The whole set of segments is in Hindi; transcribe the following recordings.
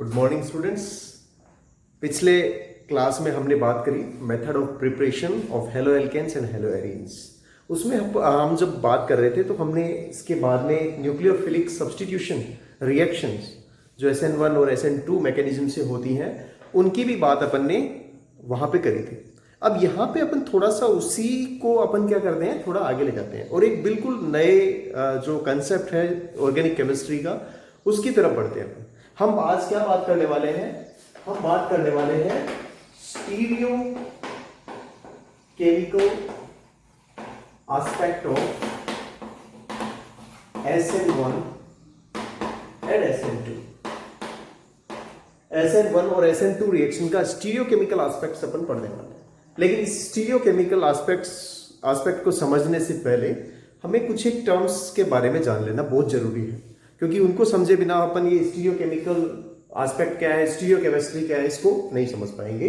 Good morning students. पिछले क्लास में हमने बात करी method of preparation of haloalkanes and haloarenes. उसमें हम जब बात कर रहे थे तो हमने इसके बाद में न्यूक्लियोफिलिक सब्स्टिट्यूशन रिएक्शंस जो SN1 और SN2 मैकेनिज्म से होती हैं उनकी भी बात अपन ने वहाँ पे करी थी। अब यहाँ पे अपन थोड़ा सा उसी को अपन क्या करते हैं, थोड़ा आगे ले जाते हैं और एक बिल्कुल नए जो कंसेप्ट है ऑर्गेनिक केमिस्ट्री का उसकी तरफ बढ़ते हैं। हम आज क्या बात करने वाले हैं? हम बात करने वाले हैं stereo chemical aspect of SN1 and SN2। SN1 और SN2 रिएक्शन का स्टीरियो केमिकल एस्पेक्ट्स अपन पढ़ने वाले हैं। लेकिन इस स्टीरियो केमिकल एस्पेक्ट को समझने से पहले हमें कुछ एक टर्म्स के बारे में जान लेना बहुत जरूरी है, क्योंकि उनको समझे बिना अपन ये स्टीरियो केमिकल एस्पेक्ट क्या है, स्टीरियो केमिस्ट्री क्या है, इसको नहीं समझ पाएंगे।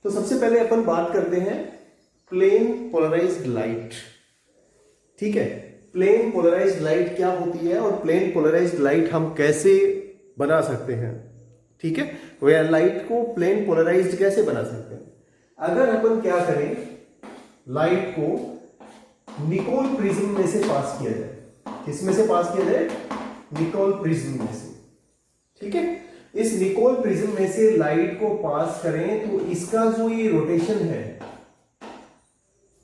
तो सबसे पहले अपन बात करते हैं प्लेन पोलराइज्ड लाइट। ठीक है, प्लेन पोलराइज्ड लाइट क्या होती है और प्लेन पोलराइज्ड लाइट हम कैसे बना सकते हैं। ठीक है, वह लाइट को प्लेन पोलराइज्ड कैसे बना सकते हैं? अगर अपन क्या करें, लाइट को निकोल प्रिज्म में से पास किया जाए। किस में से पास किया जाए? निकोल प्रिज्म में से। ठीक है, इस निकोल प्रिज्म में से लाइट को पास करें तो इसका जो ये रोटेशन है,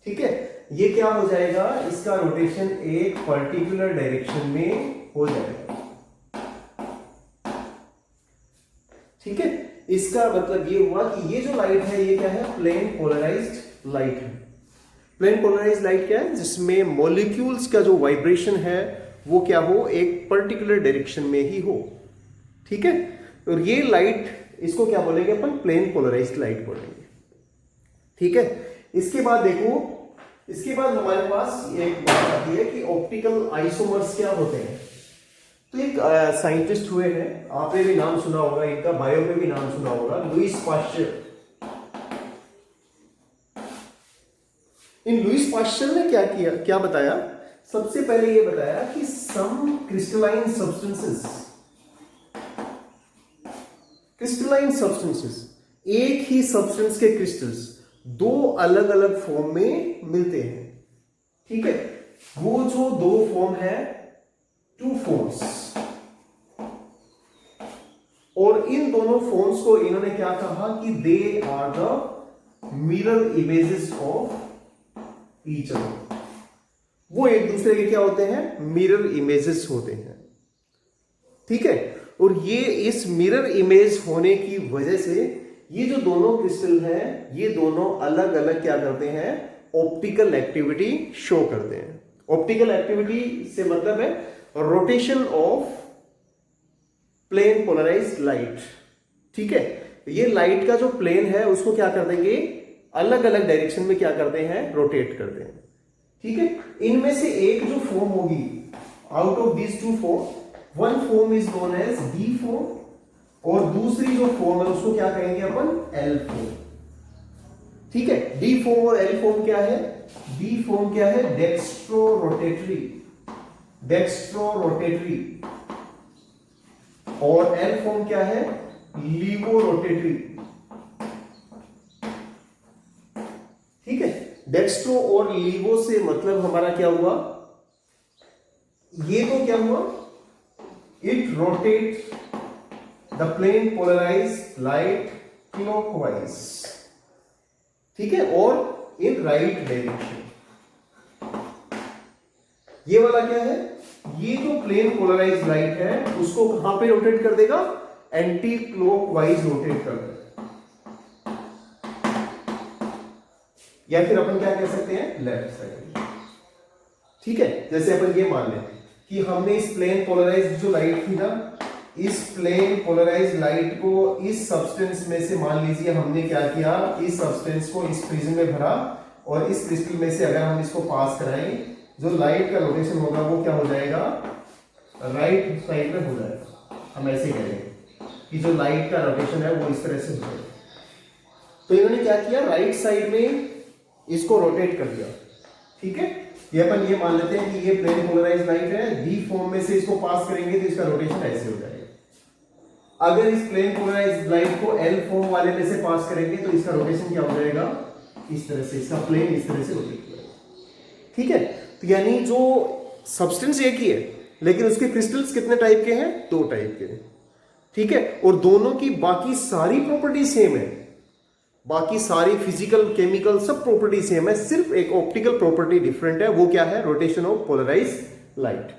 ठीक है, ये क्या हो जाएगा, इसका रोटेशन एक पर्टिकुलर डायरेक्शन में हो जाएगा। ठीक है, इसका मतलब ये हुआ कि ये जो लाइट है ये क्या है? प्लेन पोलराइज्ड लाइट है। प्लेन पोलराइज्ड लाइट क्या है? जिसमें मॉलिक्यूल्स का जो वाइब्रेशन है वो क्या हो, एक पर्टिकुलर डायरेक्शन में ही हो। ठीक है, और ये लाइट, इसको क्या बोलेंगे अपन? प्लेन पोलराइज्ड लाइट बोलेंगे। ठीक है, इसके बाद देखो, इसके बाद हमारे पास एक बात आती है कि ऑप्टिकल आइसोमर्स क्या होते हैं। तो एक साइंटिस्ट हुए हैं, आपने भी नाम सुना होगा, इनका बायो में भी नाम सुना होगा, लुईस पास्चर। इन लुईस पास्चर ने क्या किया, क्या बताया? सबसे पहले ये बताया कि सम क्रिस्टलाइन सब्सटेंसेस, एक ही सब्सटेंस के क्रिस्टल्स दो अलग अलग फॉर्म में मिलते हैं। ठीक है, वो जो दो फॉर्म है, टू फॉर्म्स, और इन दोनों फॉर्म्स को इन्होंने क्या कहा कि they are the mirror images of each other. वो एक दूसरे के क्या होते हैं? मिरर इमेजेस होते हैं। ठीक है, और ये इस मिरर इमेज होने की वजह से ये जो दोनों क्रिस्टल हैं ये दोनों अलग अलग क्या करते हैं? ऑप्टिकल एक्टिविटी शो करते हैं। ऑप्टिकल एक्टिविटी से मतलब है rotation of plane polarised light. ठीक है, ये लाइट का जो प्लेन है उसको क्या कर देंगे? अलग अलग डायरेक्शन में क्या करते हैं? रोटेट करते हैं। ठीक है, इनमें से एक जो फॉर्म होगी, out of this two form, one form is known as D form और दूसरी जो फॉर्म है उसको क्या कहेंगे अपन? L form. ठीक है, डी फॉर्म और एल फॉर्म क्या है? डी फॉर्म क्या है? डेक्स्ट्रो रोटेटरी, और एल फॉर्म क्या है? Laevorotatory. ठीक है, डेक्स्ट्रो और लीवो से मतलब हमारा क्या हुआ? ये तो क्या हुआ? It rotate the plane polarised light clockwise. ठीक है, और इन राइट डायरेक्शन। ये वाला क्या है? ये जो प्लेन पोलराइज्ड लाइट है उसको कहां पे रोटेट कर देगा? एंटी क्लॉकवाइज रोटेट कर देगा, या फिर अपन क्या कह सकते हैं? Left side. ठीक है, जैसे अपन ये मान लें कि हमने इस प्लेन पोलराइज्ड जो लाइट थी ना, इस प्लेन पोलराइज्ड लाइट को इस सब्सटेंस में से, मान लीजिए हमने क्या किया, इस सब्सटेंस को इस प्रिज्म में भरा और इस क्रिस्टल में से अगर हम इसको पास कराएं, जो लाइट का रोटेशन होगा वो क्या हो जाएगा? राइट साइड में हो जाएगा। हम ऐसे करेंगे कि जो लाइट का रोटेशन है वो इस तरह से हो जाएगा। तो इन्होंने क्या किया? राइट साइड में इसको रोटेट कर दिया। ठीक है, ये अपन ये मान लेते हैं कि ये प्लेन पोलराइज्ड लाइट है, डी फॉर्म में से इसको पास करेंगे तो इसका रोटेशन ऐसे हो जाएगा। अगर इस प्लेन पोलराइज्ड लाइट को एल फॉर्म वाले में से पास करेंगे तो इसका रोटेशन क्या हो जाएगा, इस तरह से, इसका प्लेन इस तरह से रोटेट करेगा। ठीक है, तो यानी जो सब्सटेंस एक ही है लेकिन उसके क्रिस्टल्स कितने टाइप के हैं, 2 टाइप के हैं। ठीक है, और दोनों की बाकी सारी प्रॉपर्टी सेम है, बाकी सारी फिजिकल केमिकल सब प्रॉपर्टी सेम है, सिर्फ एक ऑप्टिकल प्रॉपर्टी डिफरेंट है। वो क्या है, रोटेशन ऑफ पोलराइज्ड लाइट।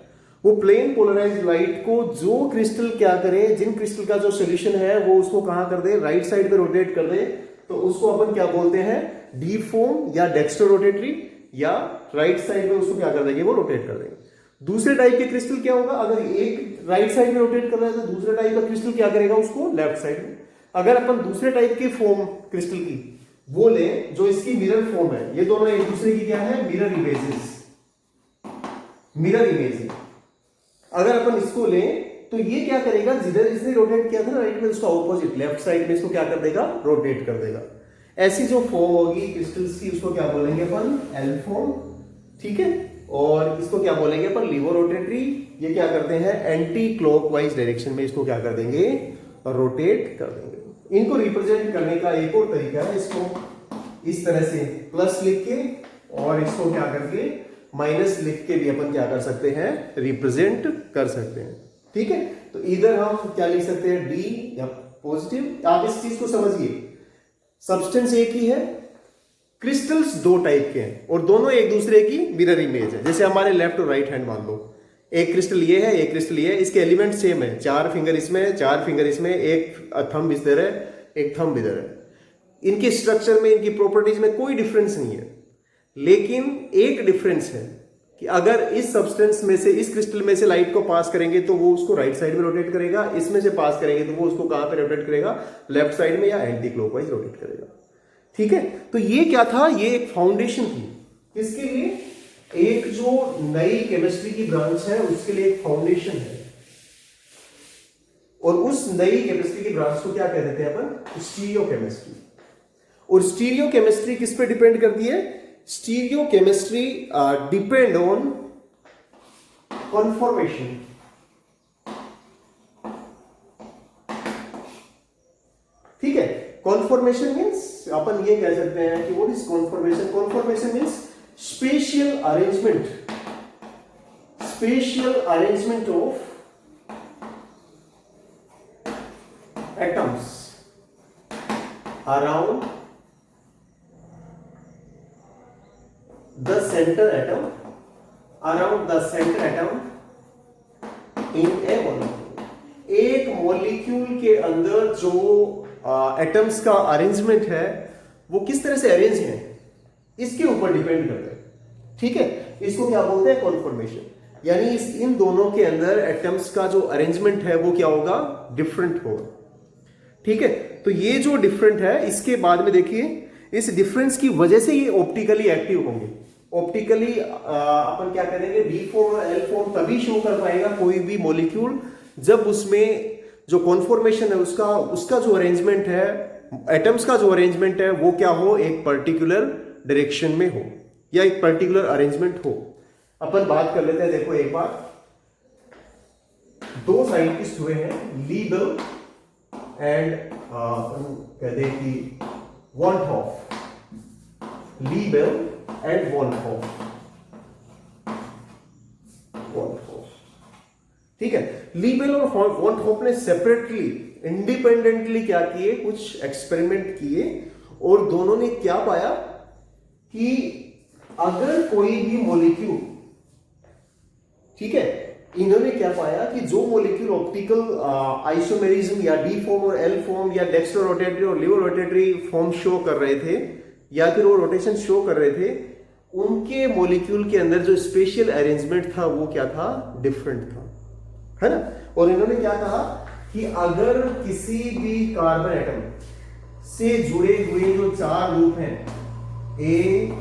वो प्लेन पोलराइज्ड लाइट को जो क्रिस्टल क्या करे, जिन क्रिस्टल का जो सोल्यूशन है वो उसको कहां कर दे, राइट साइड पे रोटेट कर दे, तो उसको अपन क्या बोलते हैं, डी फॉर्म या डेक्स्ट्रो रोटेटरी, या राइट साइड में उसको क्या कर देंगे, वो रोटेट कर देंगे। दूसरे टाइप के क्रिस्टल क्या होगा, अगर एक राइट साइड में रोटेट कर रहा है तो दूसरे टाइप का क्रिस्टल क्या करेगा, उसको लेफ्ट साइड में। अगर अपन दूसरे टाइप के फॉर्म क्रिस्टल की वो ले जो इसकी मिरर फॉर्म है, ये दोनों एक दूसरे की क्या है, मिरर इमेजेस, मिरर इमेज है। अगर अपन इसको लें तो ये क्या करेगा, जिधर इसने रोटेट किया था ना राइट में, उसका ऑपोजिट लेफ्ट साइड में इसको क्या कर देगा, रोटेट कर देगा। ऐसी जो फॉर्म होगी क्रिस्टल्स की उसको क्या बोलेंगे अपन, एल फॉर्म। ठीक है, और इसको क्या बोलेंगे अपन, लिवो रोटेटरी। ये क्या करते हैं, एंटी क्लॉकवाइज डायरेक्शन में इसको क्या कर देंगे, रोटेट कर देंगे। इनको रिप्रेजेंट करने का एक और तरीका है, इसको इस तरह से प्लस लिख के और इसको क्या करके माइनस लिख के भी अपन क्या कर सकते हैं, रिप्रेजेंट कर सकते हैं। ठीक है, तो इधर हम क्या लिख सकते हैं, डी या पॉजिटिव। आप इस चीज को समझिए, सब्सटेंस एक ही है, क्रिस्टल्स 2 टाइप के हैं और दोनों एक दूसरे की मिरर इमेज है। जैसे हमारे लेफ्ट और राइट हैंड मान लो, एक क्रिस्टल ये है, एक क्रिस्टल ये है, इसके एलिमेंट सेम है, 4 फिंगर इसमें है, 4 फिंगर इसमें, एक थंब इधर है, एक थंब इधर है। इनके स्ट्रक्चर में, इनकी प्रॉपर्टीज में कोई डिफरेंस नहीं है, लेकिन एक डिफरेंस है कि अगर इस सब्सटेंस में से, इस क्रिस्टल में से लाइट को पास करेंगे तो वो उसको राइट साइड में रोटेट करेगा, इसमें से पास करेंगे तो वो उसको कहां पे रोटेट करेगा, लेफ्ट साइड में या एंटी क्लॉकवाइज रोटेट करेगा। ठीक है, तो ये क्या था, ये एक फाउंडेशन थी, किसके लिए, एक जो नई केमिस्ट्री की ब्रांच है उसके लिए एक फाउंडेशन है। और उस नई केमिस्ट्री की ब्रांच को क्या कह देते हैं अपन, स्टीरियो केमिस्ट्री। और स्टीरियो केमिस्ट्री किस पे डिपेंड करती है, stereo chemistry depend on conformation. ठीक है, कॉन्फॉर्मेशन मीन्स अपन ये कह सकते हैं कि what is conformation, conformation means spatial arrangement, spatial arrangement of atoms around the center atom, around the center atom in a molecule। एक मॉलिक्यूल के अंदर जो एटम्स का अरेंजमेंट है वो किस तरह से अरेंज है इसके ऊपर डिपेंड करता है। ठीक है, इसको क्या बोलते हैं, कॉन्फॉर्मेशन। यानी इन दोनों के अंदर एटम्स का जो अरेंजमेंट है वो क्या होगा, डिफरेंट होगा। ठीक है, तो ये जो डिफरेंट है इसके बाद में देखिए, इस डिफरेंस की वजह से ये ऑप्टिकली एक्टिव होंगे। ऑप्टिकली अपन क्या करेंगे, डी फॉर्म और एल फॉर्म तभी शो कर पाएगा कोई भी मॉलिक्यूल जब उसमें जो कॉन्फॉर्मेशन है उसका जो अरेंजमेंट है, एटम्स का जो अरेंजमेंट है वो क्या हो, एक पर्टिकुलर डायरेक्शन में हो या एक पर्टिकुलर अरेंजमेंट हो। अपन बात कर लेते हैं, देखो एक बार 2 साइंटिस्ट हुए हैं, लीबल एंड कहते हैं कि वॉनहॉफ, लीबल एंड वॉनहॉफ। ठीक है, लीबल और वॉनहॉफ ने सेपरेटली, इंडिपेंडेंटली क्या किए, कुछ एक्सपेरिमेंट किए और दोनों ने क्या पाया कि अगर कोई भी मॉलिक्यूल, ठीक है, इन्होंने क्या पाया कि जो मॉलिक्यूल ऑप्टिकल आइसोमेरिज्म या डी फॉर्म और एल फॉर्म या डेक्स्ट्रो रोटेटरी और लिवो रोटेटरी फॉर्म शो कर रहे थे या फिर वो रोटेशन शो कर रहे थे, उनके मॉलिक्यूल के अंदर जो स्पेशल अरेंजमेंट था वो क्या था, डिफरेंट था, है ना। और इन्होंने क्या कहा कि अगर किसी भी कार्बन एटम से जुड़े हुए जो 4 ग्रुप हैं, A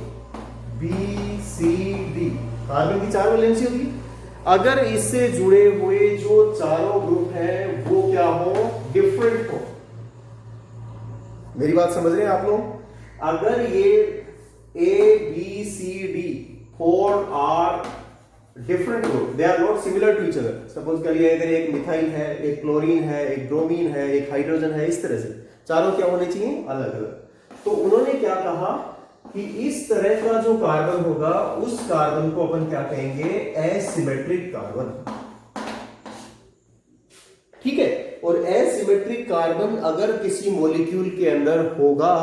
B C D, carbon की 4 वैलेंसी होगी, अगर इससे जुड़े हुए जो चारों ग्रुप हैं वो क्या हो, डिफरेंट हो। मेरी बात समझ रहे हैं आप लोग, अगर ये A B C D 4 are different group, they are not similar to each other. Suppose करिए अगर एक मिथाइल है, एक क्लोरीन है, एक ब्रोमीन है, एक हाइड्रोजन है, इस तरह से चारों क्या होने चाहिए, अलग अलग। तो उन्होंने क्या कहा कि इस तरह का जो कार्बन होगा उस कार्बन को अपन क्या कहेंगे, एसिमेट्रिक कार्बन। ठीक है, और एसिमेट्रिक कार्बन अगर किसी मॉलिक्यूल के अंदर होगा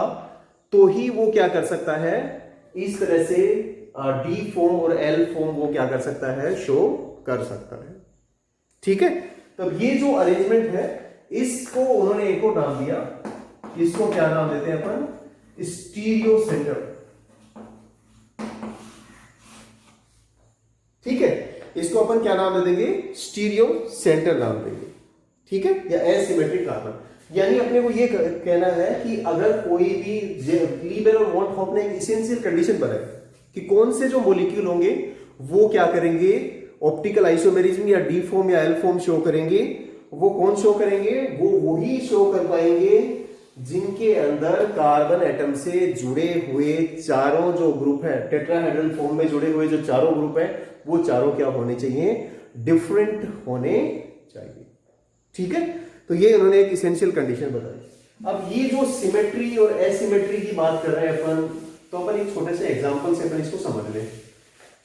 तो ही वो क्या कर सकता है, इस तरह से डी फॉर्म और एल फॉर्म वो क्या कर सकता है, शो कर सकता है। ठीक है, तब ये जो अरेंजमेंट है इसको उन्होंने एक और नाम दिया, इसको क्या नाम देते हैं अपन, स्टीरियो सेंटर। ठीक है, इसको अपन क्या नाम दे देंगे, स्टीरियो सेंटर नाम देंगे। ठीक है, या एसिमेट्रिक कार्बन। यानी अपने को ये कहना है कि अगर कोई भी लीबेल और वॉन हॉफ ने एक इसेंशियल कंडीशन बनाई कि कौन से जो मॉलिक्यूल होंगे वो क्या करेंगे, ऑप्टिकल आइसोमेरिज्म या डी फॉर्म या एल फॉर्म शो करेंगे। वो कौन शो करेंगे, वो वही शो कर पाएंगे जिनके अंदर कार्बन एटम से जुड़े हुए चारों जो ग्रुप है, टेट्राहेड्रल फॉर्म में जुड़े हुए जो चारों ग्रुप है, वो चारों क्या होने चाहिए, डिफरेंट होने चाहिए। ठीक है, तो ये उन्होंने एक इसेंशियल कंडीशन बताई। अब ये जो सिमेट्री और एसिमेट्री की बात कर रहे हैं अपन, तो अपन एक छोटे से एग्जांपल से अपन इसको समझ लें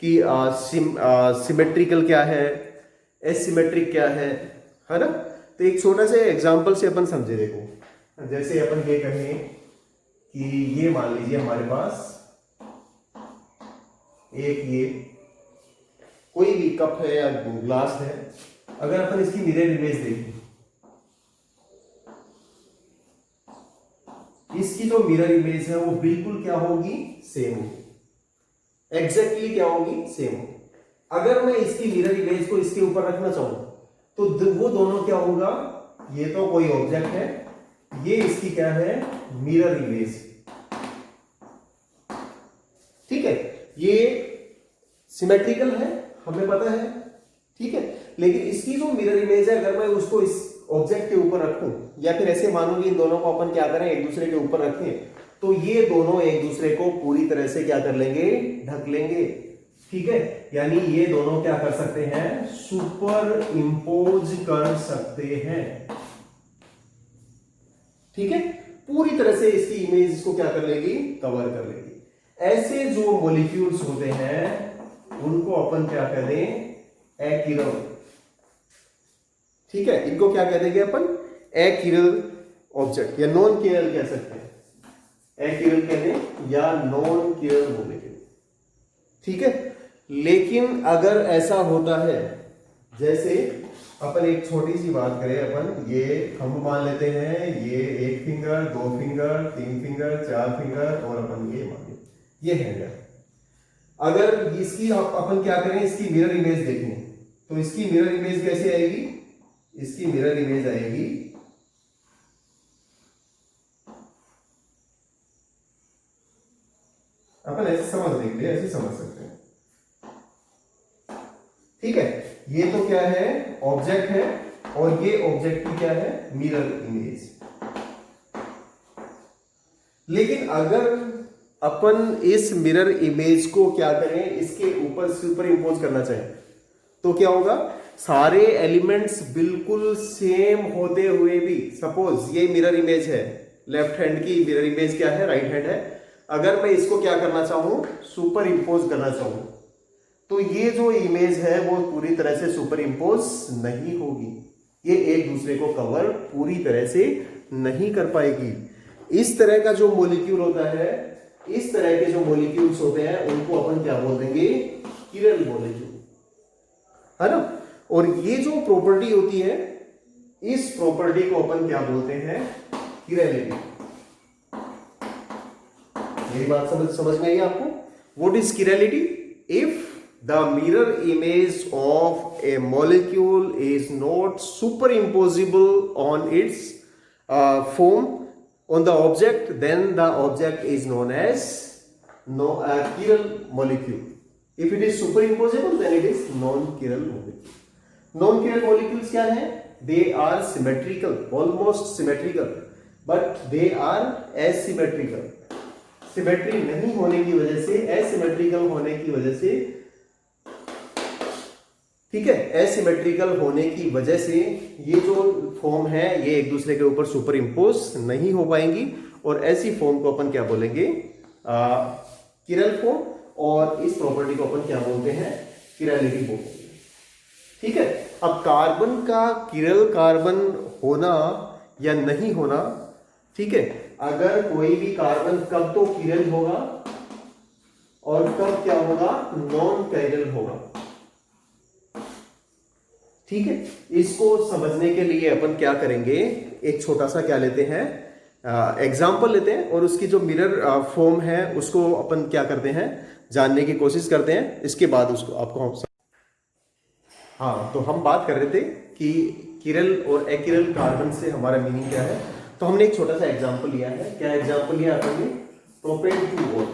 कि सिमेट्रिकल क्या है, एसिमेट्रिक क्या है ना। तो एक छोटा से एग्जांपल से अपन समझे। देखो, जैसे अपन ये कहें कि ये मान लीजिए हमारे पास एक ये कोई भी कप है या ग्लास है, अगर अपन इसकी मिरर इमेज देखें, इसकी जो मिरर इमेज है वो बिल्कुल क्या होगी, सेम होगी, एग्जैक्टली क्या होगी, सेम होगी। अगर मैं इसकी मिरर इमेज को इसके ऊपर रखना चाहूं तो वो दोनों क्या होगा, ये तो कोई ऑब्जेक्ट है, ये इसकी क्या है, मिरर इमेज। ठीक है, ये सिमेट्रिकल है, हमें पता है। ठीक है, लेकिन इसकी जो मिरर इमेज है, अगर मैं उसको इस ऑब्जेक्ट के ऊपर रखूं, या फिर ऐसे मानो कि इन दोनों को अपन क्या करें, एक दूसरे के ऊपर रखें, तो ये दोनों एक दूसरे को पूरी तरह से क्या कर लेंगे, ढक लेंगे। ठीक है, यानी ये दोनों क्या कर सकते हैं, सुपर इंपोज कर सकते हैं। ठीक है, पूरी तरह से इसकी इमेज इसको क्या कर लेगी, कवर कर लेगी। ऐसे जो मॉलिक्यूल्स होते हैं उनको अपन क्या कह दें, एक्यूरल। ठीक है, इनको क्या कह देंगे अपन, एक्यूरल ऑब्जेक्ट या नॉन किरल कह सकते हैं, एक्यूरल कह दें या नॉन किरल मॉलिक्यूल। ठीक है, लेकिन अगर ऐसा होता है, जैसे अपन एक छोटी सी बात करें, अपन ये हम मान लेते हैं, ये एक फिंगर, दो फिंगर, तीन फिंगर, चार फिंगर, और अपन ये मान लें ये हैंड है। अगर इसकी अपन क्या करें, इसकी मिरर इमेज देखें, तो इसकी मिरर इमेज कैसे आएगी, इसकी मिरर इमेज आएगी अपन ऐसे समझने के लिए ऐसे समझ सकते हैं। ठीक है, ये तो क्या है, ऑब्जेक्ट है, और ये ऑब्जेक्ट की क्या है, मिरर इमेज। लेकिन अगर अपन इस मिरर इमेज को क्या करें, इसके ऊपर सुपर इंपोज करना चाहें, तो क्या होगा, सारे एलिमेंट्स बिल्कुल सेम होते हुए भी, सपोज ये मिरर इमेज है, लेफ्ट हैंड की मिरर इमेज क्या है, राइट हैंड है, अगर मैं इसको क्या करना चाहूं, सुपर इंपोज करना चाहूं, तो ये जो इमेज है वो पूरी तरह से सुपर इंपोज नहीं होगी, ये एक दूसरे को कवर पूरी तरह से नहीं कर पाएगी। इस तरह का जो मॉलिक्यूल होता है, इस तरह के जो मॉलिक्यूल्स होते हैं, उनको अपन क्या बोल देंगे, किरल मॉलिक्यूल, है ना। और ये जो प्रॉपर्टी होती है, इस प्रॉपर्टी को अपन क्या बोलते हैं, किरलिटी। मेरी बात समझ में आई आपको, what is chirality? If the mirror image of a molecule is not superimposable on its form on the object, then the object is known as chiral molecule. If it is superimposable, then it is non-chiral molecule. Non-chiral molecules क्या है? They are symmetrical, almost symmetrical, but they are asymmetrical. Symmetry नहीं होने की वजह से, asymmetrical होने की वजह से ठीक है। एसिमेट्रिकल होने की वजह से ये जो फॉर्म है ये एक दूसरे के ऊपर सुपर इम्पोज नहीं हो पाएंगी, और ऐसी फॉर्म को अपन क्या बोलेंगे, किरल फॉर्म, और इस प्रॉपर्टी को अपन क्या बोलते हैं, किरलिटी बोलते हैं। ठीक है। अब कार्बन का किरल कार्बन होना या नहीं होना, ठीक है, अगर कोई भी कार्बन कब तो किरल होगा और कब क्या होगा, नॉन कायरल होगा। ठीक है। इसको समझने के लिए अपन क्या करेंगे, एक छोटा सा क्या लेते हैं, एग्जाम्पल लेते हैं, और उसकी जो मिरर फॉर्म है उसको अपन क्या करते हैं, जानने की कोशिश करते हैं। इसके बाद उसको आपको हम हाँ, तो हम बात कर रहे थे कि किरल और एक्रियल कार्बन से हमारा मीनिंग क्या है। तो हमने एक छोटा सा एग्जाम्पल लिया है। क्या एग्जाम्पल लिया अपन ने, प्रोपेन टू ओल।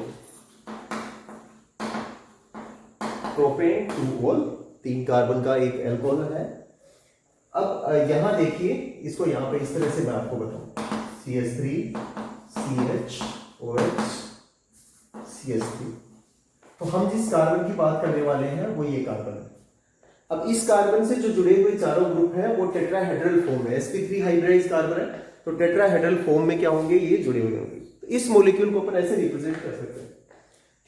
प्रोपेन टू ओल 3 कार्बन का एक एल्कोहल है। अब यहां देखिए, इसको यहां पे इस तरह से मैं आपको बताऊं, CH3 CHOH CH3। तो हम जिस कार्बन की बात करने वाले हैं वो ये कार्बन है। अब इस कार्बन से जो जुड़े हुए चारों ग्रुप हैं वो टेट्राहेड्रल फॉर्म है, sp3 हाइब्रिडाइज कार्बन है, तो टेट्राहेड्रल फॉर्म में क्या होंगे, ये जुड़े हुए होंगे। तो इस मॉलिक्यूल को अपन ऐसे रिप्रेजेंट कर सकते हैं।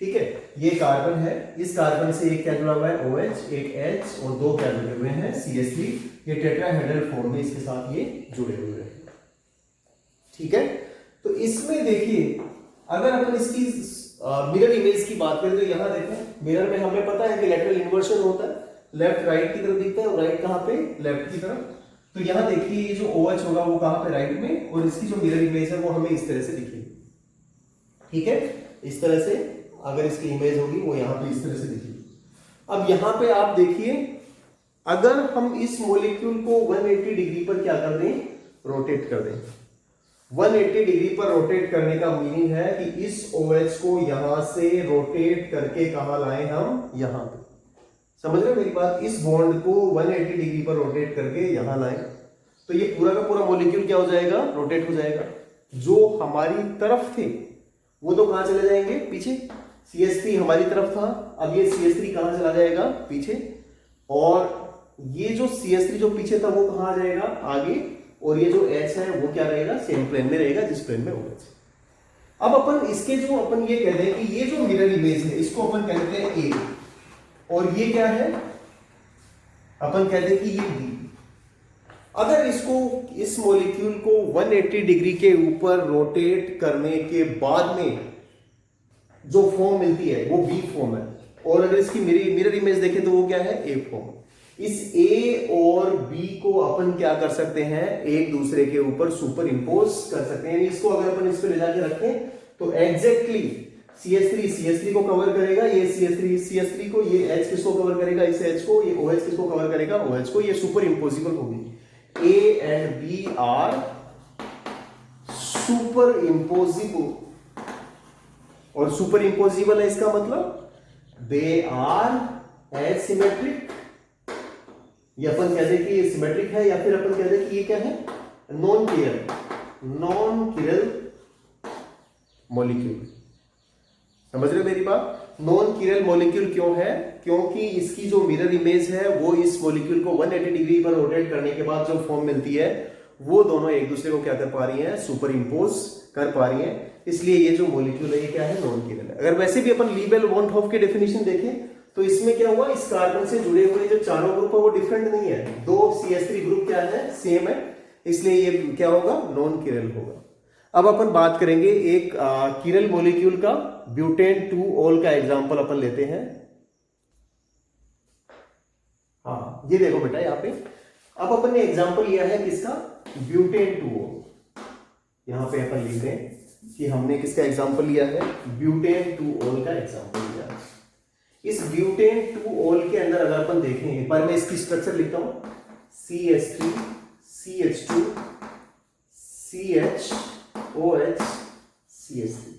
ठीक है। ये कार्बन है, इस कार्बन से एक क्या जुड़ा हुआ है, OH, एक H, और 2 क्या जुड़े हुए हैं, CH3। ये टेट्राहेड्रल फॉर्म में इसके साथ ये जुड़े हुए हैं। ठीक है। तो इसमें देखिए, अगर अपन इसकी मिरर इमेज की बात करें तो यहां देखें, मिरर में हमें पता है कि लेटरल इन्वर्शन होता है, लेफ्ट राइट की तरफ दिखता है, और राइट कहां पे, लेफ्ट की तरफ। तो यहां देखिए ये जो OH होगा वो कहां पे, राइट में, और इसकी जो मिरर इमेज है वो हमें इस तरह से दिखेगी। ठीक है। इस तरह से अगर इसकी इमेज होगी वो यहां पे इस तरह से दिखेगी। अब यहां पे आप देखिए, अगर हम इस मॉलिक्यूल को 180 डिग्री पर क्या कर दें, रोटेट कर दें। 180 डिग्री पर रोटेट करने का मीनिंग है कि इस OH को यहां से रोटेट करके कहां लाएं हम, यहां पे। समझ रहे हो मेरी बात, इस बॉन्ड को 180 डिग्री पर रोटेट करके यहां लाएं, तो ये पूरा का पूरा मॉलिक्यूल क्या हो जाएगा, रोटेट हो जाएगा। जो हमारी तरफ थे वो तो कहां चले जाएंगे, पीछे। CH3 हमारी तरफ था, अब ये CH3 कहां चला जाएगा, पीछे। और ये जो CH3 जो पीछे था वो कहां आ जाएगा, आगे। और ये जो H है वो क्या रहेगा, सेम प्लेन में रहेगा जिस प्लेन में OH। अब अपन इसके जो अपन ये कहते हैं कि ये जो मिरर इमेज है इसको अपन कहते हैं A, और ये क्या है, अपन कहते हैं कि ये B। अगर इसको, इस मॉलिक्यूल को 180 डिग्री के ऊपर रोटेट करने के बाद में जो फॉर्म मिलती है वो B फॉर्म है, और अगर इसकी मिरर इमेज देखें तो वो क्या है, A फॉर्म। इस A और B को अपन क्या कर सकते हैं, एक दूसरे के ऊपर सुपर इंपोज कर सकते हैं। इसको अगर अपन इस पे ले जाके रखें तो एग्जैक्टली CH3 को कवर करेगा, ये CH3 को, ये H किसको कवर करेगा, इस H को, ये OH किसको कवर करेगा, OH को। ये सुपर इंपोजिबल होगी। A and B are superimposable, और सुपर इंपोजिबल है इसका मतलब दे आर एसिमेट्रिक। ये अपन कहते हैं कि ये सिमेट्रिक है, या फिर अपन कहते हैं कि ये क्या है, नॉन किरल मॉलिक्यूल। समझ रहे हो मेरी बात, नॉन किरल मॉलिक्यूल क्यों है, क्योंकि इसकी जो मिरर इमेज है वो इस मॉलिक्यूल को 180 डिग्री पर रोटेट करने के बाद जो फॉर्म मिलती है वो दोनों एक दूसरे को क्या कर पा रही हैं, सुपर इंपोज कर पा रही हैं। इसलिए ये जो मॉलिक्यूल है ये क्या है, नॉन किरल है। अगर वैसे भी अपन लीबेल-वॉनथॉफ की डेफिनेशन देखें तो इसमें क्या हुआ, इस कार्बन से जुड़े हुए जो चारों ग्रुप है वो डिफरेंट नहीं है, 2 CH3 ग्रुप क्या है, सेम है, इसलिए ये क्या होगा, नॉन किरल होगा। अब अपन बात करेंगे एक किरल मॉलिक्यूल का, ब्यूटेन 2-ऑल का एग्जांपल अपन लेते हैं। हाँ, ये देखो बेटा यहाँ पे, अब अपन ने एग्जांपल लिया है किसका, ब्यूटेन 2-ऑल। यहां पे अपन लिख रहे हैं कि हमने किसका एग्जांपल लिया है, ब्यूटेन 2-ऑल का एग्जांपल लिया है। इस ब्यूटेन 2-ऑल के अंदर अगर अपन देखें, एक बार मैं इसकी स्ट्रक्चर लिखता हूं, CH3 CH2 CH OH CH3।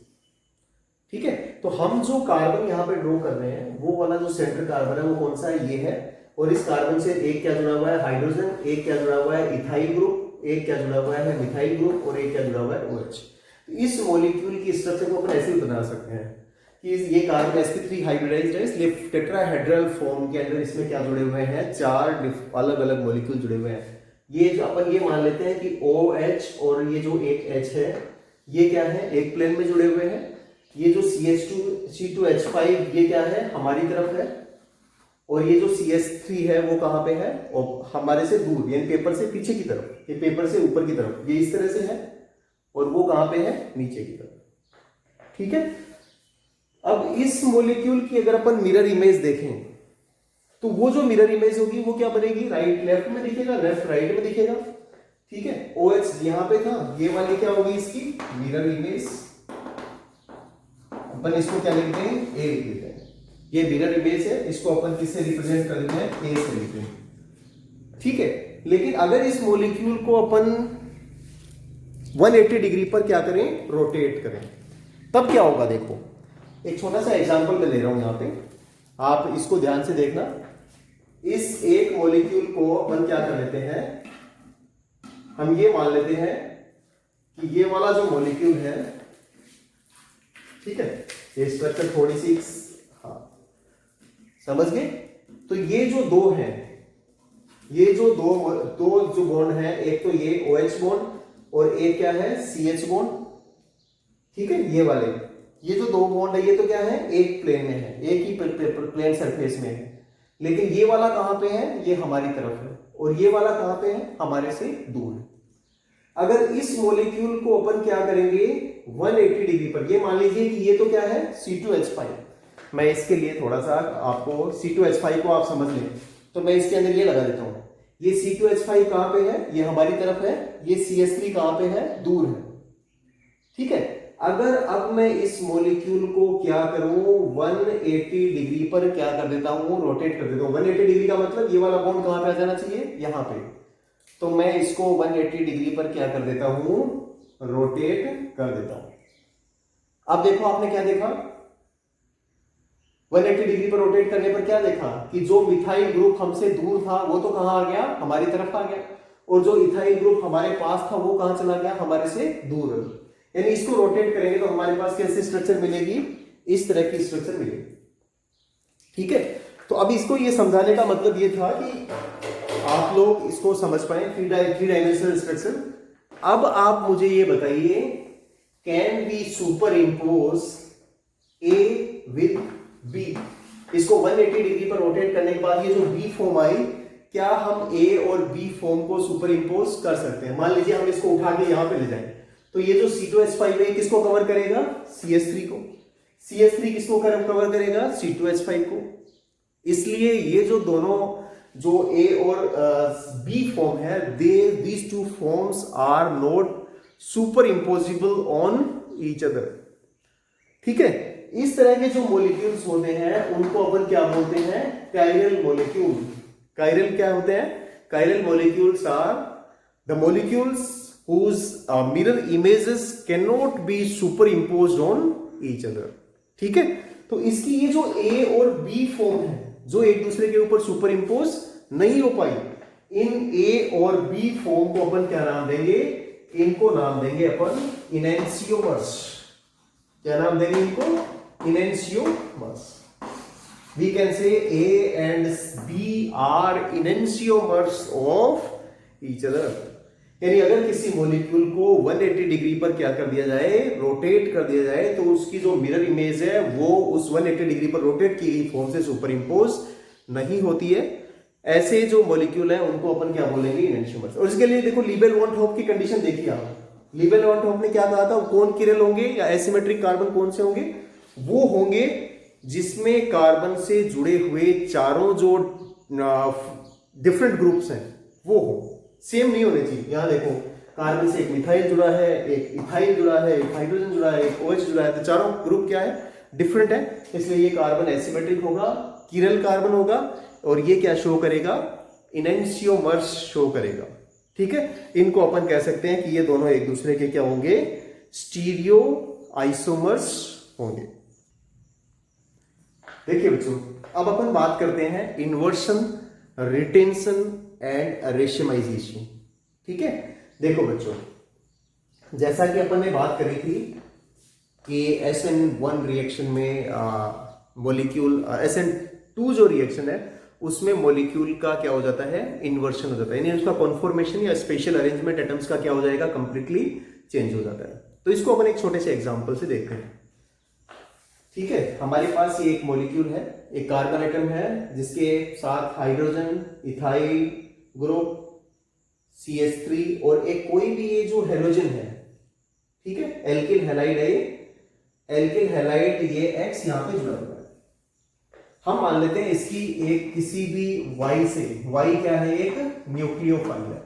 ठीक है। तो हम जो कार्बन यहां पे ड्रॉ कर रहे हैं वो वाला जो सेंटर कार्बन है वो कौन सा है, ये है। और इस कार्बन से एक क्या जुड़ा हुआ है, हाइड्रोजन, एक क्या जुड़ा हुआ है, इथाइल ग्रुप, एक क्या जुड़ा हुआ है, मिथाइल ग्रुप, और एक क्या जुड़ा हुआ है, OH। इस मॉलिक्यूल की स्ट्रक्चर को अपन ऐसे भी बना सकते हैं कि ये कार्बन sp3 हाइब्रिडाइज्ड है, इसलिए टेट्राहेड्रल फॉर्म के अंदर इसमें क्या जुड़े हुए हैं, 4 अलग अलग मॉलिक्यूल जुड़े हुए हैं। ये जो अपन ये मान लेते हैं कि OH और ये जो एक H है ये क्या है, एक प्लेन में जुड़े हुए हैं। ये जो C2H5 ये क्या है, हमारी तरफ है, और ये जो CH3 है वो कहाँ पे है, और हमारे से दूर, यानी पेपर से पीछे की तरफ, ये पेपर से ऊपर की तरफ, ये इस तरह से है, और वो कहाँ पे है, नीचे की तरफ। ठीक है। अब इस मॉलिक्यूल की अगर अपन मिरर इमेज देखें तो वो जो मिरर इमेज होगी वो क्या बनेगी, राइट लेफ्ट में दिखेगा, लेफ्ट राइट में दिखेगा। ठीक है। OH यहां पे था, ये वाली क्या होगी इसकी मिरर इमेज, अपन इसको क्या लिखते हैं, A लिख देते हैं। ये मिरर इमेज है, इसको अपन किससे रिप्रेजेंट कर देते हैं, A से लिखते हैं। ठीक है। लेकिन अगर इस मॉलिक्यूल को अपन 180 डिग्री पर क्या करें, रोटेट करें, तब क्या होगा। देखो एक छोटा सा एग्जांपल मैं ले रहा हूं यहां पे, आप इसको ध्यान से देखना। इस एक मॉलिक्यूल को अपन क्या कर लेते हैं, हम ये मान लेते हैं कि ये वाला जो मॉलिक्यूल है, ठीक है, ये स्ट्रक्चर थोड़ी सी, हाँ समझ गए। तो ये जो दो है, ये जो दो जो बॉन्ड है, एक तो ये OH बॉन्ड और एक क्या है CH बॉन्ड। ठीक है। ये वाले, ये जो दो बॉन्ड है ये तो क्या है, एक प्लेन में है, एक ही प्लेन सरफेस में है। लेकिन ये वाला कहां पे है, ये हमारी तरफ है, और ये वाला कहां पे है, हमारे से दूर है। अगर इस मॉलिक्यूल को अपन क्या करेंगे 180 डिग्री पर, ये मान लीजिए कि ये तो क्या है C2H5, मैं इसके लिए थोड़ा सा आपको C2H5 को आप समझ लें, तो मैं इसके अंदर ये लगा देता हूं। ये C2H5 कहां पे है, ये हमारी तरफ है, ये CH3 कहां पे है, दूर है। ठीक है। अगर अब मैं इस मॉलिक्यूल को क्या करूं 180 डिग्री पर क्या कर देता हूं, रोटेट कर देता हूं। 180 डिग्री का मतलब ये वाला बॉन्ड कहां पे आ जाना चाहिए, यहां पे। तो मैं इसको 180 डिग्री पर क्या कर देता हूं, रोटेट कर देता हूं। अब देखो आपने क्या देखा, 180 डिग्री पर रोटेट करने पर क्या देखा कि जो मिथाइल ग्रुप हमसे दूर था वो तो कहां आ गया, हमारी तरफ आ गया, और जो इथाइल ग्रुप हमारे पास था वो कहां चला गया, हमारे से दूर। यानी इसको रोटेट करेंगे तो हमारे पास कैसी स्ट्रक्चर मिलेगी, इस तरह की स्ट्रक्चर मिलेगी। ठीक है। तो अब इसको ये समझाने का मतलब ये था कि आप लोग इसको समझ पाए, थ्री डायमेंशनल स्ट्रक्चर। अब आप मुझे ये बताइए, can we superimpose A with B। इसको 180 डिग्री पर रोटेट करने के बाद ये जो B फॉर्म आई, क्या हम A और B फॉर्म को सुपर इम्पोज कर सकते हैं। मान लीजिए हम इसको उठा के यहां पे ले जाएं, तो ये जो C2H5 है किसको कवर करेगा, CH3 को। CH3 किसको कवर करेगा, C2H5 को। इसलिए ये जो दोनों जो A और B फॉर्म है, these two forms are not superimpostable on each other। ठीक है। इस तरह के जो मॉलिक्यूल्स होते हैं उनको अपन क्या बोलते हैं, कायरल मॉलिक्यूल। कायरल क्या होते हैं, chiral molecules are the molecules whose mirror images cannot be superimposed on each other। ठीक है। तो इसकी ये जो A और B फॉर्म है जो एक दूसरे के ऊपर सुपर इंपोज नहीं हो पाई, इन A और B फॉर्म को अपन क्या नाम देंगे, इनको नाम देंगे अपन इनेंशियोमर्स। क्या नाम देंगे इनको, enantiomers. We can say A and B are enantiomers of each other। यानी अगर किसी मॉलिक्यूल को 180 डिग्री पर क्या कर दिया जाए, रोटेट कर दिया जाए, तो उसकी जो मिरर इमेज है वो उस 180 डिग्री पर रोटेट की गई फॉर्म से सुपर इंपोज नहीं होती है। ऐसे जो मॉलिक्यूल है उनको अपन क्या बोलेंगे, इनेंशियोमर्स। और इसके लिए देखो लीबेल वॉन थॉप की कंडीशन देखिए आप। लीबेल वॉन थॉप ने क्या कहा था, कौन किरल होंगे या एसिमेट्रिक कार्बन कौन से होंगे, वो होंगे जिसमें कार्बन से जुड़े हुए चारों जो डिफरेंट ग्रुप्स हैं वो हो, सेम नहीं होने चाहिए। यहां देखो कार्बन से एक मिथाइल जुड़ा है, एक इथाइल जुड़ा है, एक हाइड्रोजन जुड़ा है, एक OH जुड़ा है, तो चारों ग्रुप क्या है, डिफरेंट है। इसलिए ये कार्बन एसिमेट्रिक होगा, किरल कार्बन होगा, और ये क्या शो करेगा, इनेंशियोमर्स शो करेगा। ठीक है। इनको अपन कह सकते हैं कि ये दोनों एक दूसरे के क्या होंगे, स्टीरियो आइसोमर्स होंगे। देखिए बच्चों, अब अपन बात करते हैं इन्वर्शन, रिटेंशन एंड रेशिमाइजेशन। ठीक है। देखो बच्चों, जैसा कि अपन ने बात करी थी कि SN1 रिएक्शन में मॉलिक्यूल SN2 जो रिएक्शन है उसमें मॉलिक्यूल का क्या हो जाता है, इन्वर्शन हो जाता है, यानी उसका कॉन्फॉर्मेशन या स्पेशल अरेंजमेंट एटम्स का क्या हो जाएगा, कंप्लीटली चेंज हो जाता है। तो इसको अपन एक छोटे से एग्जांपल से देखते हैं। ठीक है, हमारे पास ये एक मॉलिक्यूल है, एक कार्बन एटम है जिसके साथ हाइड्रोजन, इथाइल ग्रुप, CH3 और एक कोई भी ये जो हेलोजन है, ठीक है, एल्किल हैलाइड है, एल्किल हैलाइड ये X यहां पे जुड़ा हुआ है। हम मान लेते हैं इसकी एक किसी भी Y से, Y क्या है, एक न्यूक्लियोफाइल है,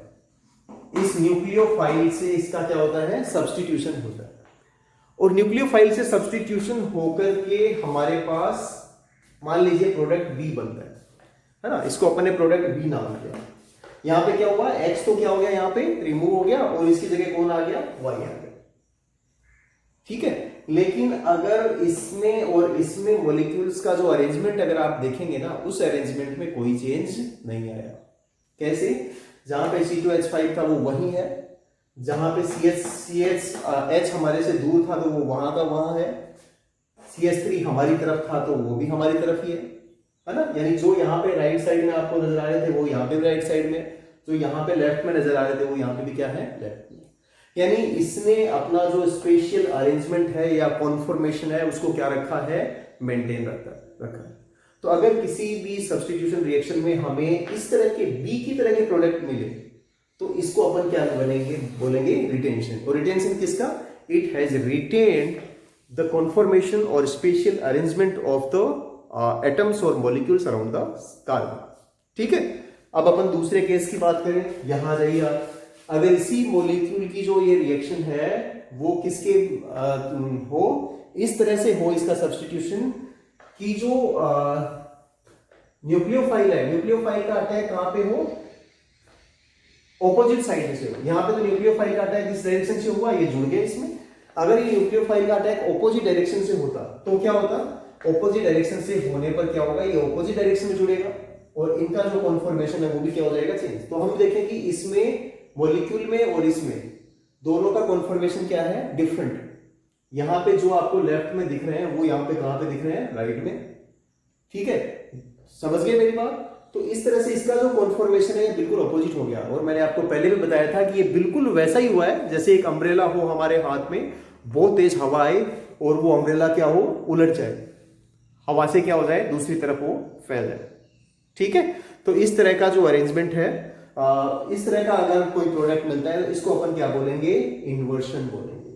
इस न्यूक्लियोफाइल से इसका क्या होता है, सब्स्टिट्यूशन होता है, और न्यूक्लियोफाइल से सब्स्टिट्यूशन होकर के हमारे पास मान लीजिए प्रोडक्ट B बनता है ना, इसको अपन ने प्रोडक्ट B नाम दिया। यहां पे क्या हुआ, X तो क्या हो गया, यहां पे रिमूव हो गया और इसकी जगह कौन आ गया, Y आ गया। ठीक है, लेकिन अगर इसमें और इसमें मॉलिक्यूल्स का जो अरेंजमेंट अगर आप देखेंगे ना, उस अरेंजमेंट में कोई चेंज नहीं आया। कैसे, जहां पे C2H5 था वो वही है, जहां पे CH हमारे से दूर था तो वो वहां का वहां है, CH3 हमारी तरफ था तो वो भी हमारी तरफ ही है ना, यानी जो यहाँ पे राइट साइड में आपको नजर आ रहे थे वो यहाँ पे भी राइट साइड में, जो यहाँ पे लेफ्ट में नजर आ रहे थे वो यहाँ पे भी क्या है, लेफ्ट में। यानी इसने अपना जो स्पेशल अरेंजमेंट है या कॉन्फॉर्मेशन है उसको क्या रखा है, मेंटेन रखा है। तो अगर किसी भी सब्स्टिट्यूशन रिएक्शन में हमें इस तरह के बी की तरह के प्रोडक्ट मिले तो इसको अपन क्या बनेंगे, बोलेंगे रिटेंशन। और रिटेंशन किसका, it has retained the conformation और special arrangement of the atoms और मॉलिक्यूल्स अराउंड द कार्बन। ठीक है, अब अपन दूसरे केस की बात करें, यहां जाइए आप, अगर इसी मॉलिक्यूल की जो ये रिएक्शन है वो किसके हो, इस तरह से हो, इसका सब्स्टिट्यूशन की जो न्यूक्लियोफाइल है, न्यूक्लियोफाइल का अटैक कहां पे हो, ऑपोजिट साइड से हो। यहां पे तो न्यूक्लियोफाइल का अटैक इस डायरेक्शन से हुआ, ये जुड़ गए इसमें। अगर ये न्यूक्लियोफाइल का अटैक ऑपोजिट डायरेक्शन से होता तो क्या होता, ऑपोजिट डायरेक्शन से होने पर क्या होगा, ये ऑपोजिट डायरेक्शन में जुड़ेगा और इनका जो कॉन्फॉर्मेशन है वो भी क्या हो जाएगा, चेंज। तो हम देखें कि इसमें मॉलिक्यूल में और इसमें दोनों का कॉन्फॉर्मेशन क्या है, डिफरेंट। यहां पे जो आपको लेफ्ट में दिख रहे हैं वो यहां पे कहां पे दिख रहे हैं, राइट में। ठीक है, समझ गए मेरी बात। तो इस तरह से इसका जो कॉन्फॉर्मेशन है बिल्कुल अपोजिट हो गया। और मैंने आपको पहले भी बताया था कि ये बिल्कुल वैसा ही हुआ है जैसे एक अम्ब्रेला हो हमारे हाथ में, बहुत तेज हवा आए और वो अम्ब्रेला क्या हो, उलट जाए, हवा से क्या हो जाए, दूसरी तरफ वो फैल जाए। ठीक है, तो इस तरह का जो अरेंजमेंट है, इस तरह का अगर कोई प्रोडक्ट मिलता है तो इसको अपन क्या बोलेंगे, इन्वर्शन बोलेंगे।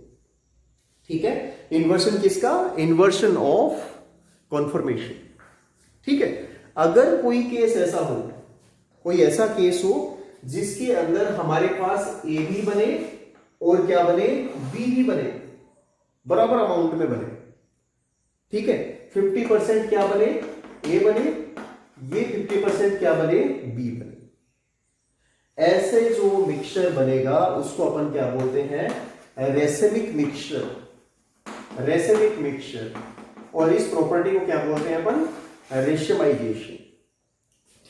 ठीक है, इन्वर्शन किसका, इन्वर्शन ऑफ कॉन्फॉर्मेशन। ठीक है, अगर कोई केस ऐसा हो, कोई ऐसा केस हो जिसके अंदर हमारे पास ए भी बने और क्या बने, बी भी बने, बराबर अमाउंट में बने। ठीक है, 50% क्या बने, ए बने, ये 50% क्या बने, बी बने। ऐसे जो मिक्सचर बनेगा उसको अपन क्या बोलते हैं, रेसेमिक मिक्सचर, रेसेमिक मिक्सचर। और इस प्रॉपर्टी को क्या बोलते हैं अपन, रेशमाइजेशन।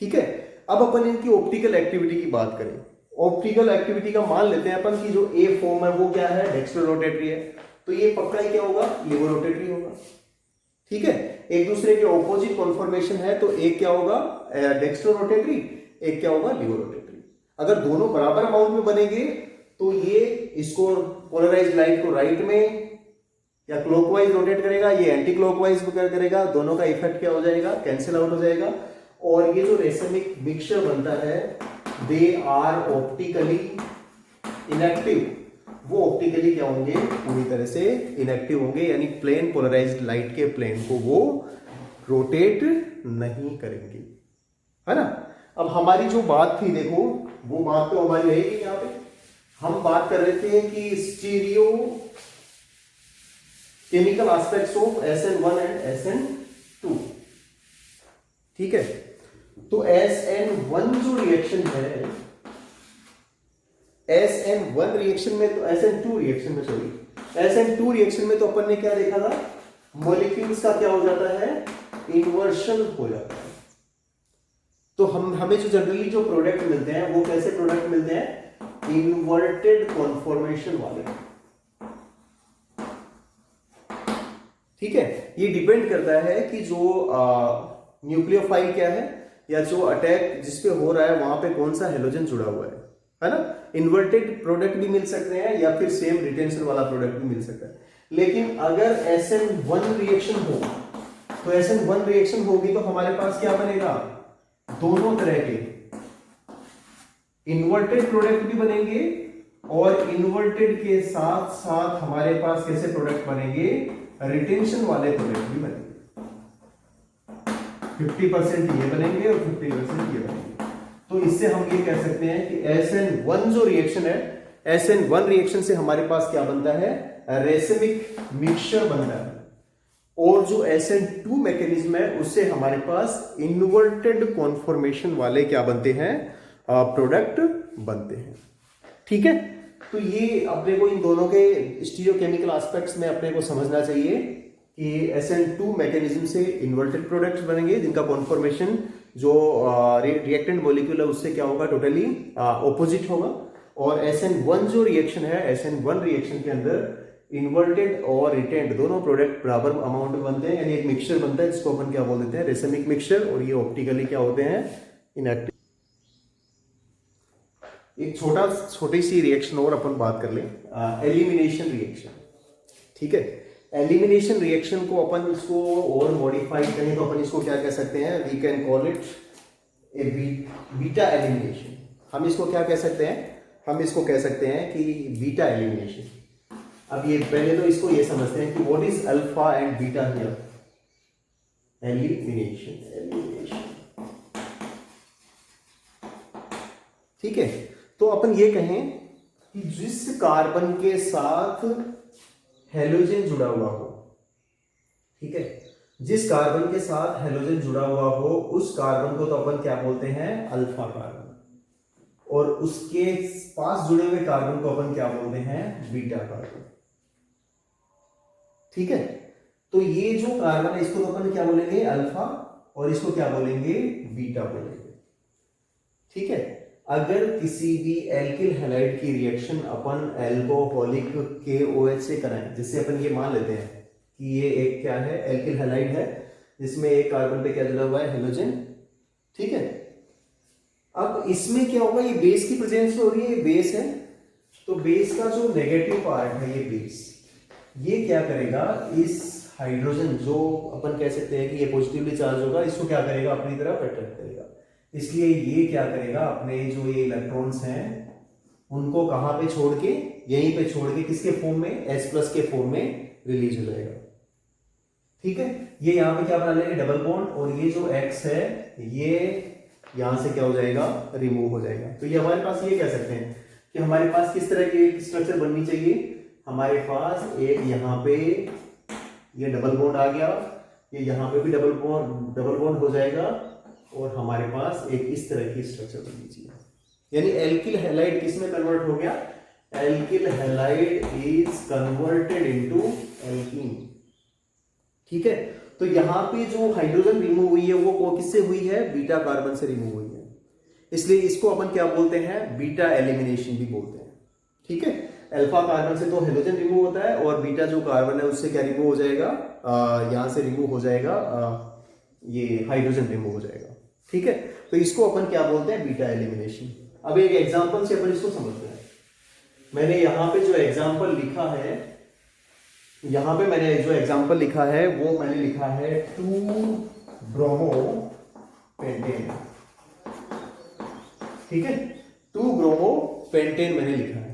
ठीक है, अब अपन इनकी ऑप्टिकल एक्टिविटी की बात करें। ऑप्टिकल एक्टिविटी का मान लेते हैं अपन की जो ए फॉर्म है वो क्या है, डेक्स्ट्रो रोटेटरी है, तो ये पक्का ही क्या होगा, लिवो रोटेटरी होगा। ठीक है, एक दूसरे के ऑपोजिट कॉन्फॉर्मेशन है तो एक क्या होगा, डेक्स्ट्रो रोटेटरी, एक क्या होगा, लिवो रोटेटरी। अगर दोनों बराबर अमाउंट में बनेंगे तो ये इसको पोलराइज लाइट को राइट में या क्लॉकवाइज रोटेट करेगा, ये एंटी क्लॉकवाइज करेगा, दोनों का इफेक्ट क्या हो जाएगा, कैंसिल आउट हो जाएगा। और ये जो रेसेमिक मिक्सचर बनता है, दे आर ऑप्टिकली इनएक्टिव, वो ऑप्टिकली क्या होंगे, पूरी तरह से इनएक्टिव होंगे, यानी प्लेन पोलराइज्ड लाइट के प्लेन को वो रोटेट नहीं करेंगे, है ना। अब हमारी जो बात थी, देखो वो बात तो हमारी रहेगी। यहाँ पे हम बात कर रहे थे कि stereo chemical aspects of SN1 and SN2। ठीक है, तो SN1 जो रिएक्शन है, SN1 रिएक्शन में, तो SN2 रिएक्शन में, सॉरी, SN2 रिएक्शन में तो अपन ने क्या देखा था, मॉलिक्यूल्स का क्या हो जाता है, इन्वर्शन हो जाता है। तो हमें जो जनरली जो प्रोडक्ट मिलते हैं वो कैसे प्रोडक्ट मिलते हैं, इन्वर्टेड कॉन्फॉर्मेशन वाले। ठीक है, ये डिपेंड करता है कि जो न्यूक्लियोफाइल क्या है या जो अटैक जिसपे हो रहा है वहां पे कौन सा हेलोजन जुड़ा हुआ है ना। इन्वर्टेड प्रोडक्ट भी मिल सकते हैं या फिर सेम रिटेंशन वाला प्रोडक्ट भी मिल सकता है। लेकिन अगर SN1 रिएक्शन हो तो SN1 रिएक्शन होगी तो हमारे पास क्या बनेगा, दोनों तरह के इन्वर्टेड प्रोडक्ट भी बनेंगे और इन्वर्टेड के साथ साथ हमारे पास कैसे प्रोडक्ट बनेंगे, रिटेंशन वाले प्रोडक्ट भी बनेंगे। 50% ये बनेंगे और 50% ये बनेंगे। तो इससे हम ये कह सकते हैं कि SN1 जो रिएक्शन है, SN1 रिएक्शन से हमारे पास क्या बनता है, रेसिमिक मिक्सचर बनता है। और जो SN2 मैकेनिज्म है उससे हमारे पास इन्वर्टेड कॉन्फॉर्मेशन वाले क्या बनते हैं, प्रोडक्ट बनते हैं। ठीक है, तो ये अपने को इन दोनों के स्टीरियोकेमिकल एस्पेक्ट्स में अपने को समझना चाहिए कि SN2 मैकेनिज्म से इन्वर्टेड प्रोडक्ट्स बनेंगे जिनका कॉन्फॉर्मेशन जो रिएक्टेंट मॉलिक्यूल है उससे क्या होगा, टोटली ऑपोजिट होगा। और SN1 जो रिएक्शन है, SN1 रिएक्शन के अंदर इन्वर्टेड और रिटेंट दोनों प्रोडक्ट बराबर अमाउंट में बनते हैं, यानी एक मिक्सचर बनता है जिसको अपन क्या बोल देते हैं, रेसिमिक मिक्सचर। और ये ऑप्टिकली क्या होते हैं, इनएक्टिव। एक छोटी सी रिएक्शन और अपन बात कर लें, एलिमिनेशन रिएक्शन। ठीक है, एलिमिनेशन रिएक्शन को अपन इसको और मॉडिफाई करें तो अपन इसको क्या कह सकते हैं, we can call it a beta elimination. हम इसको क्या कह सकते हैं, हम इसको कह सकते हैं कि बीटा एलिमिनेशन। अब ये पहले तो इसको ये समझते हैं कि what is alpha and beta here, elimination. ठीक है, तो अपन ये कहें कि जिस कार्बन के साथ हेलोजन जुड़ा हुआ हो, ठीक है, जिस कार्बन के साथ हेलोजन जुड़ा हुआ हो उस कार्बन को तो अपन क्या बोलते हैं, अल्फा कार्बन। और उसके पास जुड़े हुए कार्बन को अपन क्या बोलते हैं, बीटा कार्बन। ठीक है, तो ये जो कार्बन है इसको तो अपन क्या बोलेंगे, अल्फा, और इसको क्या बोलेंगे, बीटा बोलेंगे। ठीक है, अगर किसी भी एल्किल हैलाइड की रिएक्शन अपन एल्कोहलिक KOH से कराएं, जिससे अपन ये मान लेते हैं कि ये एक क्या है, एल्किल हैलाइड है जिसमें एक कार्बन पे क्या जुड़ा हुआ है, हेलोजन। ठीक है, अब इसमें क्या होगा, ये बेस की प्रेजेंस में हो रही है, ये बेस है, तो बेस का जो नेगेटिव पार्ट है ये बेस, ये क्या करेगा, इस हाइड्रोजन जो अपन कह सकते हैं कि ये पॉजिटिवली चार्ज होगा, इसको क्या करेगा, अपनी तरफ अट्रैक्ट करेगा। इसलिए ये क्या करेगा, अपने जो ये इलेक्ट्रॉन्स हैं उनको कहां पे छोड़ के, यहीं पे छोड़ के, किसके फॉर्म में, H+ के फॉर्म में रिलीज हो जाएगा। ठीक है, ये यहां पे क्या बना लेंगे, डबल बॉन्ड, और ये जो X है ये यहां से क्या हो जाएगा, रिमूव हो जाएगा। तो ये हमारे पास ये कह सकते हैं कि हमारे पास किस तरह की स्ट्रक्चर बननी चाहिए, हमारे पास एक यहाँ पे ये डबल बॉन्ड आ गया, ये यहाँ पे भी डबल बॉन्ड हो जाएगा, और हमारे पास एक इस तरह की स्ट्रक्चर बननी चाहिए। यानी एल्किल हैलाइड किस में कन्वर्ट हो गया, alkyl halide is converted into alkene. ठीक है, तो यहां पे जो हाइड्रोजन रिमूव हुई है वो किससे हुई है, बीटा कार्बन से रिमूव हुई है, इसलिए इसको अपन क्या बोलते हैं, बीटा एलिमिनेशन भी बोलते हैं। ठीक है, अल्फा कार्बन से तो हेलोजन रिमूव होता है और बीटा जो कार्बन है उससे क्या रिमूव हो जाएगा, यहां से रिमूव हो जाएगा, ये हाइड्रोजन रिमूव हो जाएगा। ठीक है, तो इसको अपन क्या बोलते हैं, बीटा एलिमिनेशन। अब एक एग्जांपल से अपन इसको समझते हैं। मैंने यहां पे जो एग्जांपल लिखा है, यहां पे मैंने जो एग्जांपल लिखा है वो मैंने लिखा है 2-ब्रोमोपेंटेन। ठीक है, 2-ब्रोमोपेंटेन मैंने लिखा है।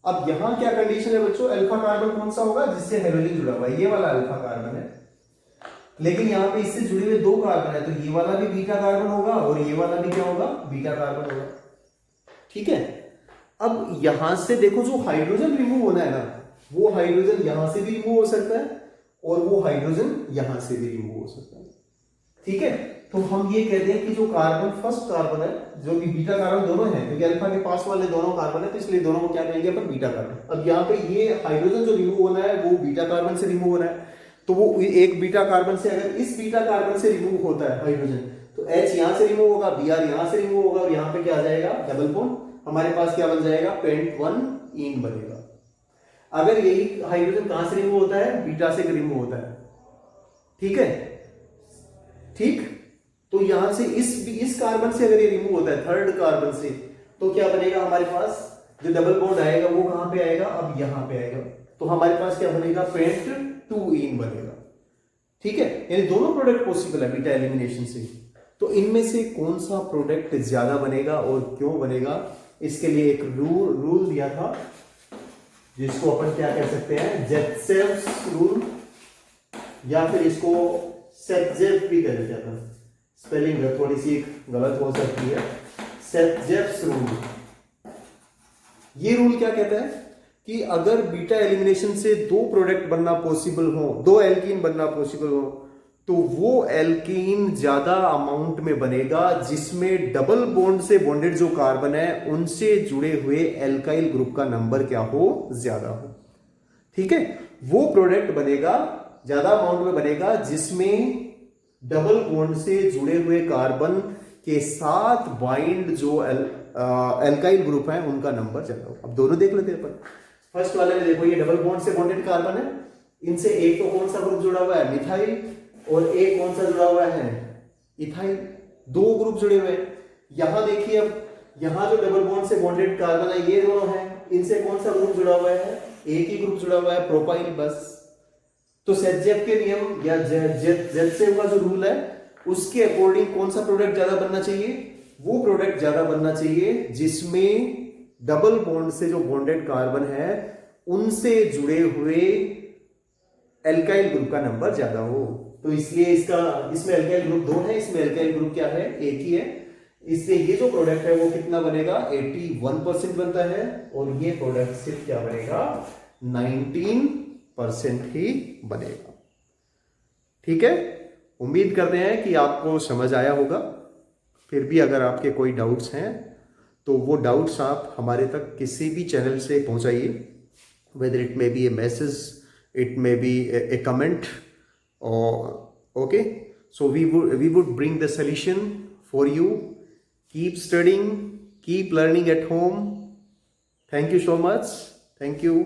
अब यहां क्या कंडीशन है बच्चों, अल्फा कार्बन कौन सा होगा, जिससे हेलोजन जुड़ा हुआ है, ये वाला अल्फा कार्बन है। लेकिन यहाँ पे इससे जुड़े हुए 2 कार्बन है, तो ये वाला भी बीटा कार्बन होगा और ये वाला भी क्या होगा, बीटा कार्बन होगा। ठीक है, अब यहां से देखो जो हाइड्रोजन रिमूव होना है ना, वो हाइड्रोजन यहां से भी रिमूव हो सकता है और वो हाइड्रोजन यहां से भी रिमूव हो सकता है। ठीक है, तो हम ये कहते हैं कि जो कार्बन फर्स्ट कार्बन है, जो कि बीटा कार्बन दोनों है, क्योंकि अल्फा के पास वाले दोनों कार्बन है, तो इसलिए दोनों को क्या कहेंगे अपन, बीटा कार्बन। अब यहाँ पे ये हाइड्रोजन जो रिमूव होना है वो बीटा कार्बन से रिमूव होना है, तो वो एक बीटा कार्बन से अगर इस बीटा कार्बन से रिमूव होता है हाइड्रोजन, तो H यहां से रिमूव होगा, Br यहां से रिमूव होगा, और यहां पे क्या आ जाएगा, डबल बॉन्ड। हमारे पास क्या बन जाएगा, पेंट1 बनेगा। अगर यही हाइड्रोजन कहां से रिमूव होता है, बीटा से रिमूव होता है, ठीक है, ठीक। तो यहां से इस कार्बन से अगर ये रिमूव होता है थर्ड कार्बन से, तो क्या बनेगा हमारे पास, जो डबल बॉन्ड आएगा वो कहां पे आएगा, अब यहां पे आएगा। तो हमारे पास क्या बनेगा, पेंट 2 इन बनेगा। ठीक है, यानी दोनों प्रोडक्ट पॉसिबल है बीटा एलिमिनेशन से। तो इनमें से कौन सा प्रोडक्ट ज्यादा बनेगा और क्यों बनेगा, इसके लिए एक रूल दिया था, जिसको अपन क्या कह सकते हैं, जेटसेव्स रूल, या फिर इसको सेटजेफ भी कहा जाता है। स्पेलिंग थोड़ी सी गलत हो सकती है, सेटजेफ्स रूल। ये रूल क्या कहता है कि अगर बीटा एलिमिनेशन से 2 प्रोडक्ट बनना पॉसिबल हो, 2 एल्कीन बनना पॉसिबल हो, तो वो एल्कीन ज्यादा अमाउंट में बनेगा जिसमें डबल बॉन्ड से बॉन्डेड जो कार्बन है उनसे जुड़े हुए एल्काइल ग्रुप का नंबर क्या हो, ज्यादा हो। ठीक है, वो प्रोडक्ट बनेगा, ज्यादा अमाउंट में बनेगा जिसमें डबल बॉन्ड से जुड़े हुए कार्बन के साथ बाइंड जो एल्काइल ग्रुप है उनका नंबर ज्यादा हो। अब दोनों देख लेते हैं अपन। फर्स्ट वाले में देखो, ये डबल बॉन्ड से बॉन्डेड कार्बन है, इनसे एक तो कौन सा ग्रुप जुड़ा हुआ है, मिथाइल, और एक कौन सा जुड़ा हुआ है, इथाइल। 2 ग्रुप जुड़े हुए हैं। यहां देखिए, अब यहां जो डबल बॉन्ड से बॉन्डेड कार्बन है ये दोनों है, इनसे कौन सा ग्रुप जुड़ा हुआ है, एक ही ग्रुप जुड़ा हुआ है, प्रोपाइल, बस। तो सेटजेफ के नियम या जेटसेव का जो रूल है उसके अकॉर्डिंग कौन सा प्रोडक्ट ज्यादा बनना चाहिए, वो प्रोडक्ट ज्यादा बनना चाहिए जिसमें डबल बॉन्ड से जो बॉन्डेड कार्बन है उनसे जुड़े हुए एल्काइल ग्रुप का नंबर ज्यादा हो। तो इसलिए इसमें एल्काइल ग्रुप 2 है, इसमें एल्काइल ग्रुप क्या है, एक ही है। इसलिए ये जो प्रोडक्ट है वो कितना बनेगा, 81% बनता है, और ये प्रोडक्ट सिर्फ क्या बनेगा, 19% ही बनेगा। ठीक है, उम्मीद करते हैं कि आपको समझ आया होगा। फिर भी अगर आपके कोई डाउट्स हैं तो वो डाउट्स आप हमारे तक किसी भी चैनल से पहुंचाइए, whether it may be a message, it may be a comment, okay. So we would bring the solution for you. Keep studying, keep learning at home. Thank you so much. Thank you.